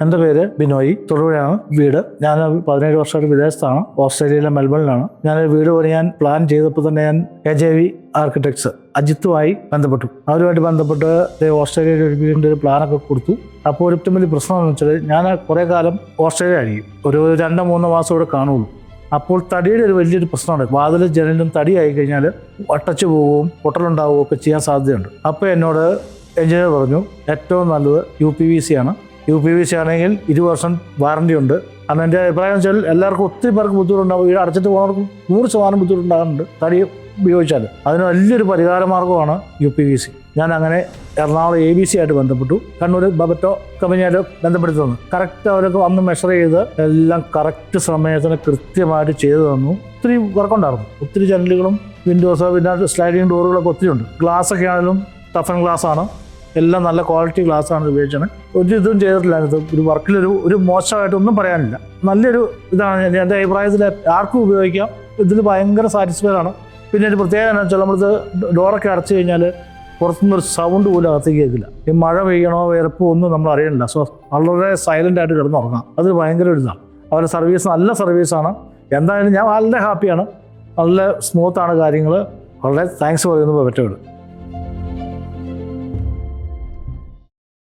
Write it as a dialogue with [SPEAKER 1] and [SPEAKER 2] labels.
[SPEAKER 1] എൻ്റെ പേര് ബിനോയ്. തൊടുപുഴയാണ് വീട്. ഞാൻ 17 വർഷമായിട്ട് വിദേശത്താണ്. ഓസ്ട്രേലിയയിലെ മെൽബണിലാണ്. ഞാൻ വീട് പണിയാൻ പ്ലാൻ ചെയ്തപ്പോൾ തന്നെ ഞാൻ AJV ആർക്കിടെക്ട്സ് അജിത്തുമായി ബന്ധപ്പെട്ടു. അവരുമായിട്ട് ബന്ധപ്പെട്ട് ഓസ്ട്രേലിയയിൽ ഒരു വീടിൻ്റെ ഒരു പ്ലാനൊക്കെ കൊടുത്തു. അപ്പോൾ ഏറ്റവും വലിയ പ്രശ്നം എന്ന് വെച്ചാൽ ഞാൻ കുറേ കാലം ഓസ്ട്രേലിയ ആയിരിക്കും, ഒരു 2-3 മാസം ഇവിടെ കാണുള്ളൂ. അപ്പോൾ തടിയുടെ ഒരു വലിയൊരു പ്രശ്നമാണ്. വാതിലും ജനലും തടിയായി കഴിഞ്ഞാൽ ഒട്ടച്ചു പോവുകയും പൊട്ടലുണ്ടാവുകയും ഒക്കെ ചെയ്യാൻ സാധ്യതയുണ്ട്. അപ്പോൾ എന്നോട് എഞ്ചിനീയർ പറഞ്ഞു ഏറ്റവും നല്ലത് UPVC ആണ്. UPVC ആണെങ്കിൽ 20 വർഷം വാറണ്ടി ഉണ്ട്. കാരണം എൻ്റെ അഭിപ്രായം വെച്ചാൽ എല്ലാവർക്കും ഒത്തിരി പേർക്ക് ബുദ്ധിമുട്ടുണ്ടാവും. വീട് അടച്ചിട്ട് പോകുന്നവർക്ക് 100% ബുദ്ധിമുട്ടുണ്ടാകുന്നുണ്ട് തടി ഉപയോഗിച്ചാൽ. അതിന് വലിയൊരു പരിഹാര മാർഗ്ഗമാണ് UPVC. ഞാൻ അങ്ങനെ എറണാകുളം ABC ആയിട്ട് ബന്ധപ്പെട്ടു. കണ്ണൂർ ബബറ്റോ കമ്പനിയായിട്ട് ബന്ധപ്പെടുത്തി തന്നു. കറക്റ്റ് അവരൊക്കെ വന്ന് മെഷർ ചെയ്ത് എല്ലാം കറക്റ്റ് സമയത്തിന് കൃത്യമായിട്ട് ചെയ്തു തന്നു. ഒത്തിരി വർക്കുണ്ടായിരുന്നു. ഒത്തിരി ജനലുകളും വിൻഡോസ്, പിന്നെ സ്ലൈഡിങ് ഡോറുകളൊക്കെ ഒത്തിരി ഉണ്ട്. ഗ്ലാസ്സൊക്കെ ആണെങ്കിലും ടഫൻ ഗ്ലാസ് ആണ്. എല്ലാം നല്ല ക്വാളിറ്റി ഗ്ലാസ്സാണ് ഉപയോഗിച്ചത്. ഒരു ഇതും ചെയ്തിട്ടില്ല. ഒരു വർക്കിലൊരു മോശമായിട്ടൊന്നും പറയാനില്ല. നല്ലൊരു ഇതാണ്. എൻ്റെ അഭിപ്രായത്തിൽ ആർക്കും ഉപയോഗിക്കാം. ഇതിൽ ഭയങ്കര സാറ്റിസ്ഫൈഡ് ആണ്. പിന്നെ ഒരു പ്രത്യേകത എന്ന് വെച്ചാൽ നമ്മളിത് ഡോറൊക്കെ അടച്ചു കഴിഞ്ഞാൽ പുറത്തുനിന്നൊരു സൗണ്ട് പോലും അകത്തേക്ക് കേൾക്കില്ല. ഈ മഴ പെയ്യണോ വിയർപ്പോ ഒന്നും നമ്മൾ അറിയണില്ല. സോ വളരെ സൈലൻ്റ് ആയിട്ട് കിടന്നുറങ്ങാം. അത് ഭയങ്കര ഒരു ഇതാണ്. അവരുടെ സർവീസ് നല്ല സർവീസാണ്. എന്തായാലും ഞാൻ വളരെ ഹാപ്പിയാണ്. നല്ല സ്മൂത്താണ് കാര്യങ്ങൾ. വളരെ താങ്ക്സ് പറയുന്നു ബബറ്റോട്.